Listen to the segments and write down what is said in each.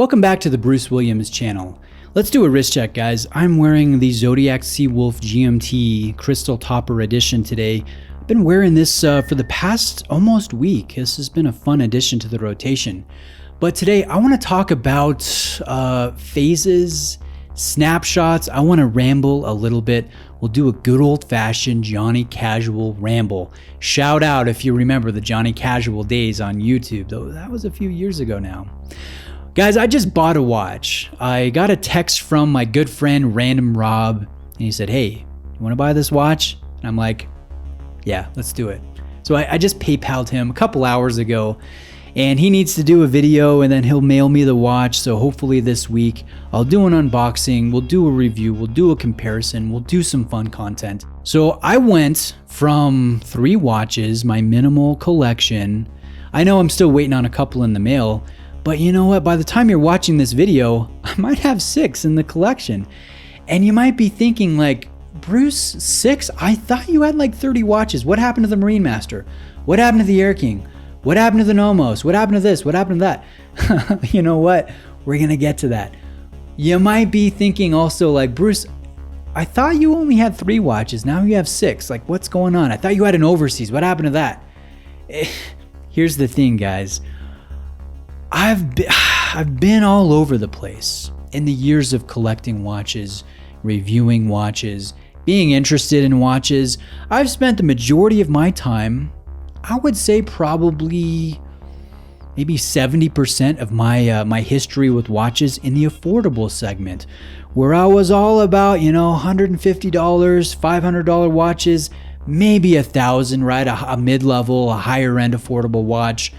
Welcome back to the Bruce Williams channel. Let's do a wrist check, guys. I'm wearing the Zodiac Seawolf GMT Crystal Topper Edition today. I've been wearing this for the past almost week. This has been a fun addition to the rotation. But today I want to talk about phases, snapshots. I want to ramble a little bit. We'll do a good old-fashioned Johnny Casual ramble. Shout out if you remember the Johnny Casual days on YouTube, though that was a few years ago now. Guys, I just bought a watch. I got a text from my good friend Random Rob, and he said, "Hey, you want to buy this watch?" And I'm like, "Yeah, let's do it." So I just PayPal'd him a couple hours ago, and he needs to do a video, and then he'll mail me the watch. So hopefully this week I'll do an unboxing, we'll do a review, we'll do a comparison, we'll do some fun content. So I went from 3 watches, my minimal collection. I know I'm still waiting on a couple in the mail, but you know what? By the time you're watching this video, I might have 6 in the collection. And you might be thinking like, Bruce, 6? I thought you had like 30 watches. What happened to the Marine Master? What happened to the Air King? What happened to the Nomos? What happened to this? What happened to that? You know what? We're going to get to that. You might be thinking also like, Bruce, I thought you only had 3 watches. Now you have 6. Like, what's going on? I thought you had an overseas. What happened to that? Here's the thing, guys. I've been all over the place in the years of collecting watches, reviewing watches, being interested in watches. I've spent the majority of my time, I would say probably maybe 70% of my history with watches in the affordable segment, where I was all about, $150, $500 watches, maybe $1,000, right? A mid-level, a higher end affordable watch.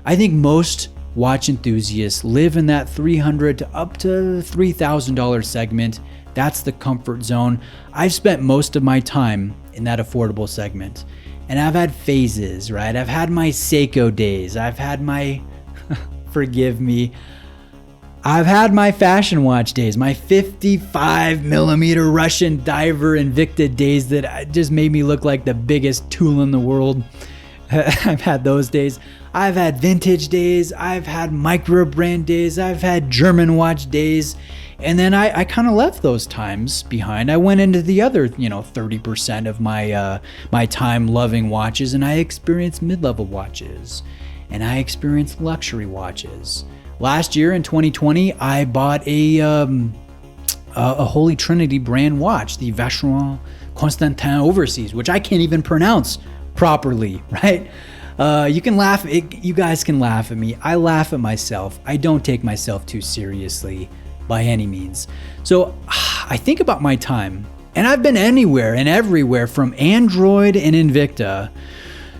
I think most watch enthusiasts live in that $300 to up to $3,000 segment. That's the comfort zone. I've spent most of my time in that affordable segment, and I've had phases, right? I've had my Seiko days. I've had my, forgive me, I've had my fashion watch days, my 55 millimeter Russian diver Invicta days that just made me look like the biggest tool in the world. I've had those days. I've had vintage days. I've had micro brand days. I've had German watch days. And then I kind of left those times behind. I went into the other, 30% of my time loving watches, and I experienced mid-level watches, and I experienced luxury watches. Last year in 2020, I bought a Holy Trinity brand watch, the Vacheron Constantin Overseas, which I can't even pronounce properly, right? You can laugh. You guys can laugh at me. I laugh at myself. I don't take myself too seriously by any means. So I think about my time, and I've been anywhere and everywhere from Android and Invicta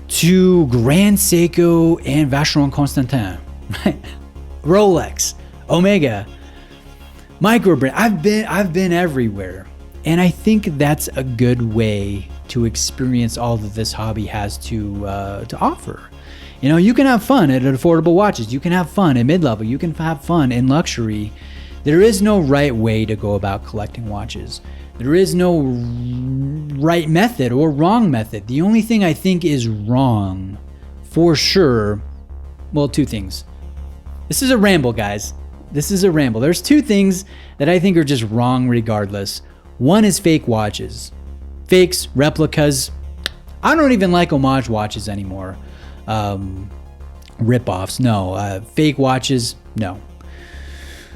to Grand Seiko and Vacheron Constantin, right? Rolex, Omega, microbrand. I've been everywhere, and I think that's a good way to experience all that this hobby has to offer. You can have fun at affordable watches. You can have fun at mid-level. You can have fun in luxury. There is no right way to go about collecting watches. There is no right method or wrong method. The only thing I think is wrong, for sure, well, 2 things. This is a ramble, guys. This is a ramble. There's 2 things that I think are just wrong regardless. One is fake watches. Fakes, replicas. I don't even like homage watches anymore. Rip-offs, no. Fake watches, no.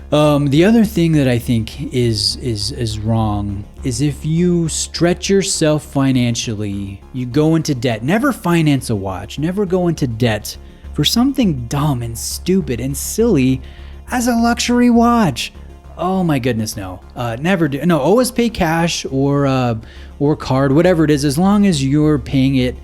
The other thing that I think is wrong is if you stretch yourself financially, you go into debt. Never finance a watch. Never go into debt for something dumb and stupid and silly as a luxury watch. Oh my goodness, no. Never do. No, always pay cash or card, whatever it is, as long as you're paying it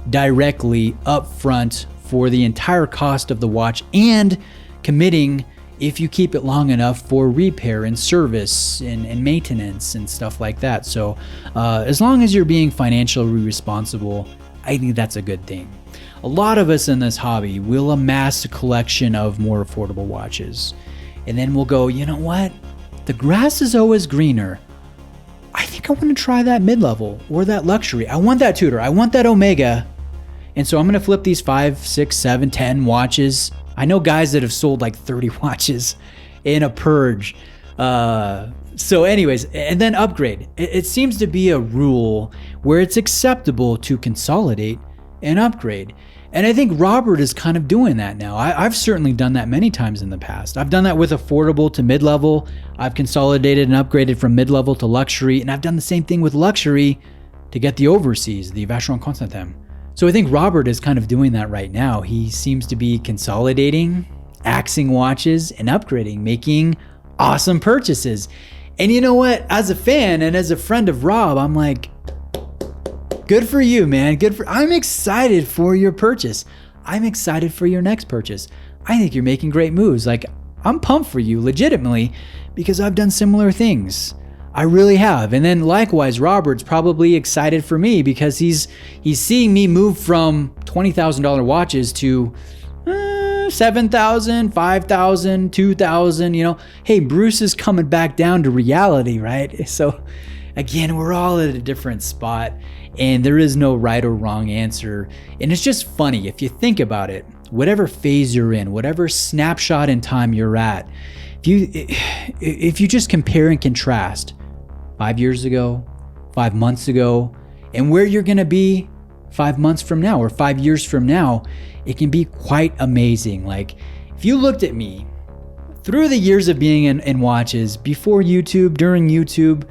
directly up front for the entire cost of the watch and committing, if you keep it long enough, for repair and service and maintenance and stuff like that. So as long as you're being financially responsible, I think that's a good thing. A lot of us in this hobby will amass a collection of more affordable watches. And then we'll go, you know what? The grass is always greener. I think I want to try that mid-level or that luxury. I want that Tudor. I want that Omega. And so I'm going to flip these 5, 6, 7, 10 watches. I know guys that have sold like 30 watches in a purge. So anyways, and then upgrade. It seems to be a rule where it's acceptable to consolidate and upgrade. And I think Robert is kind of doing that now. I've certainly done that many times in the past. I've done that with affordable to mid-level. I've consolidated and upgraded from mid-level to luxury. And I've done the same thing with luxury to get the overseas, the Vacheron Constantin. So I think Robert is kind of doing that right now. He seems to be consolidating, axing watches, and upgrading, making awesome purchases. And you know what? As a fan and as a friend of Rob, I'm like, good for you, man. I'm excited for your purchase. I'm excited for your next purchase. I think you're making great moves. Like, I'm pumped for you legitimately because I've done similar things. I really have. And then likewise, Robert's probably excited for me because he's seeing me move from $20,000 watches to $7,000, $5,000, $2,000, you know. Hey, Bruce is coming back down to reality, right? So again, we're all at a different spot and there is no right or wrong answer. And it's just funny if you think about it, whatever phase you're in, whatever snapshot in time you're at, if you just compare and contrast 5 years ago, 5 months ago, and where you're gonna be 5 months from now or 5 years from now, it can be quite amazing. Like, if you looked at me through the years of being in watches, before YouTube, during YouTube,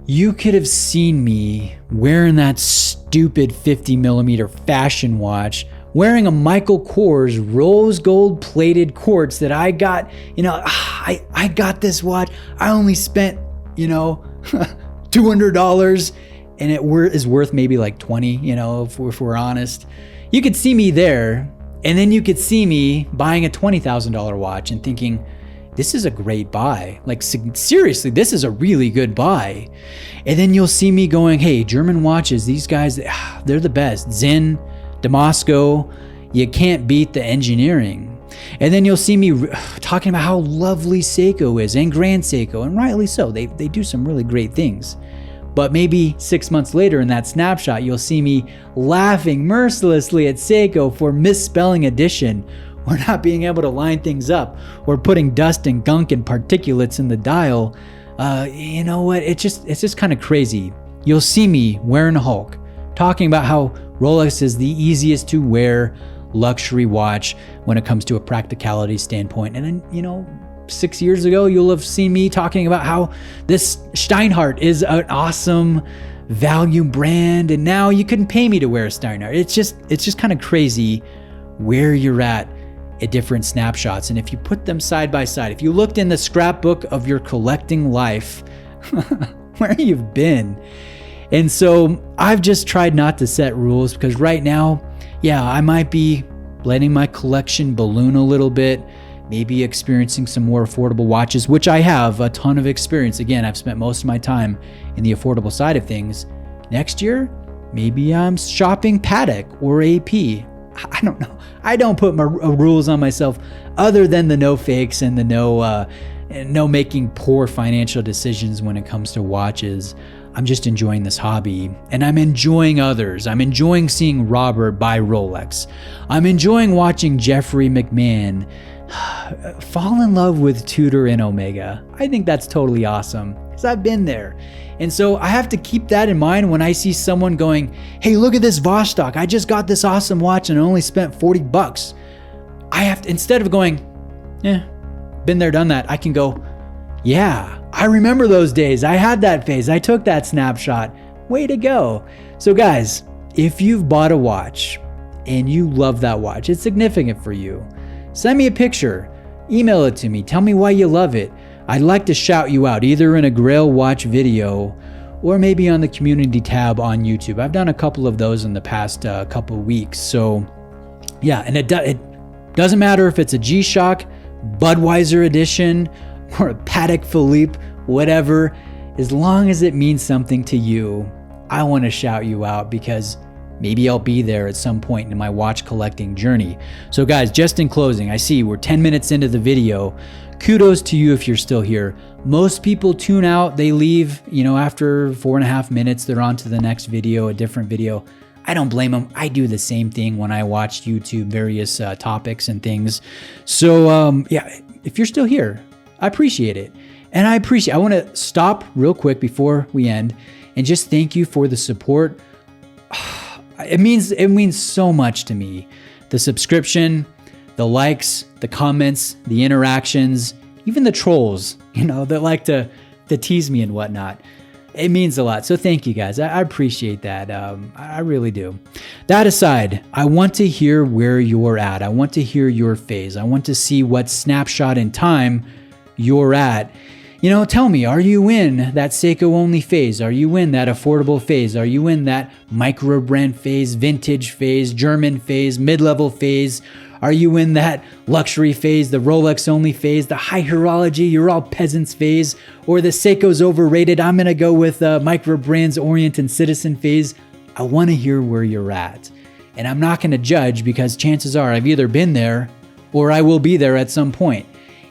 you could have seen me wearing that stupid 50mm fashion watch, wearing a Michael Kors rose gold plated quartz that I got, you know, I got this watch. I only spent, you know, $200 and it is worth maybe like 20, you know, if we're honest. You could see me there, and then you could see me buying a $20,000 watch and thinking, this is a great buy. Like, seriously, this is a really good buy. And then you'll see me going, hey, German watches, these guys, they're the best. Zinn, Damasco, you can't beat the engineering. And then you'll see me talking about how lovely Seiko is, and Grand Seiko, and rightly so. They do some really great things. But maybe 6 months later in that snapshot, you'll see me laughing mercilessly at Seiko for misspelling edition, or not being able to line things up, or putting dust and gunk and particulates in the dial. You know what? It's just kind of crazy. You'll see me wearing a Hulk, talking about how Rolex is the easiest to wear luxury watch when it comes to a practicality standpoint. And then, you know, 6 years ago, you'll have seen me talking about how this Steinhardt is an awesome value brand, and now you couldn't pay me to wear a Steinhardt. It's just kind of crazy where you're at different snapshots. And if you put them side by side, if you looked in the scrapbook of your collecting life, where you've been. And so I've just tried not to set rules because right now, yeah, I might be letting my collection balloon a little bit, maybe experiencing some more affordable watches, which I have a ton of experience. Again, I've spent most of my time in the affordable side of things. Next year, maybe I'm shopping Patek or AP. I don't know. I don't put my rules on myself other than the no fakes and the no making poor financial decisions when it comes to watches. I'm just enjoying this hobby, and I'm enjoying others. I'm enjoying seeing Robert buy Rolex. I'm enjoying watching Jeffrey McMahon fall in love with Tudor and Omega. I think that's totally awesome because I've been there. And so I have to keep that in mind when I see someone going, hey, look at this Vostok. I just got this awesome watch and I only spent $40. I have to, instead of going, been there, done that, I can go, yeah, I remember those days. I had that phase. I took that snapshot. Way to go. So guys, if you've bought a watch and you love that watch, it's significant for you, send me a picture, email it to me, tell me why you love it. I'd like to shout you out either in a Grail Watch video or maybe on the community tab on YouTube. I've done a couple of those in the past couple of weeks. So yeah, and it doesn't matter if it's a G-Shock, Budweiser edition, or a Patek Philippe, whatever, as long as it means something to you, I want to shout you out because maybe I'll be there at some point in my watch collecting journey. So guys, just in closing, I see we're 10 minutes into the video. Kudos to you if you're still here. Most people tune out, they leave, you know, after 4.5 minutes, they're on to the next video, a different video. I don't blame them. I do the same thing when I watch YouTube, various topics and things. So yeah, if you're still here, I appreciate it. And I want to stop real quick before we end and just thank you for the support. It means so much to me. The subscription, the likes, the comments, the interactions, even the trolls, that like to tease me and whatnot. It means a lot. So thank you guys. I appreciate that. I really do. That aside, I want to hear where you're at. I want to hear your phase. I want to see what snapshot in time you're at. Tell me, are you in that Seiko only phase? Are you in that affordable phase? Are you in that micro brand phase, vintage phase, German phase, mid-level phase? Are you in that luxury phase, the Rolex only phase, the high horology, you're all peasants phase, or the Seiko's overrated, I'm going to go with micro brands, Orient and Citizen phase? I want to hear where you're at. And I'm not going to judge because chances are I've either been there or I will be there at some point.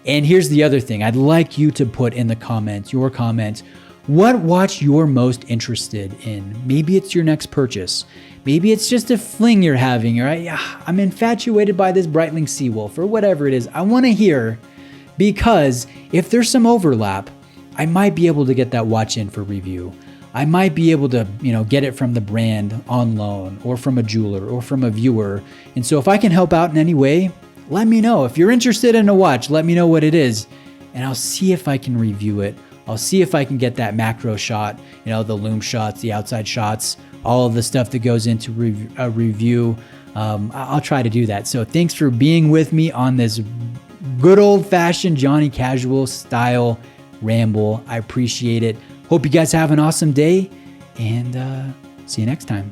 And here's the other thing. I'd like you to put in the comments, your comments, what watch you're most interested in. Maybe it's your next purchase. Maybe it's just a fling you're having, right? I'm infatuated by this Breitling Seawolf or whatever it is. I want to hear, because if there's some overlap, I might be able to get that watch in for review. I might be able to, get it from the brand on loan or from a jeweler or from a viewer. And so if I can help out in any way, let me know. If you're interested in a watch, let me know what it is, and I'll see if I can review it. I'll see if I can get that macro shot, the loom shots, the outside shots, all of the stuff that goes into a review. I'll try to do that. So thanks for being with me on this good old-fashioned Johnny Casual style ramble. I appreciate it. Hope you guys have an awesome day, and see you next time.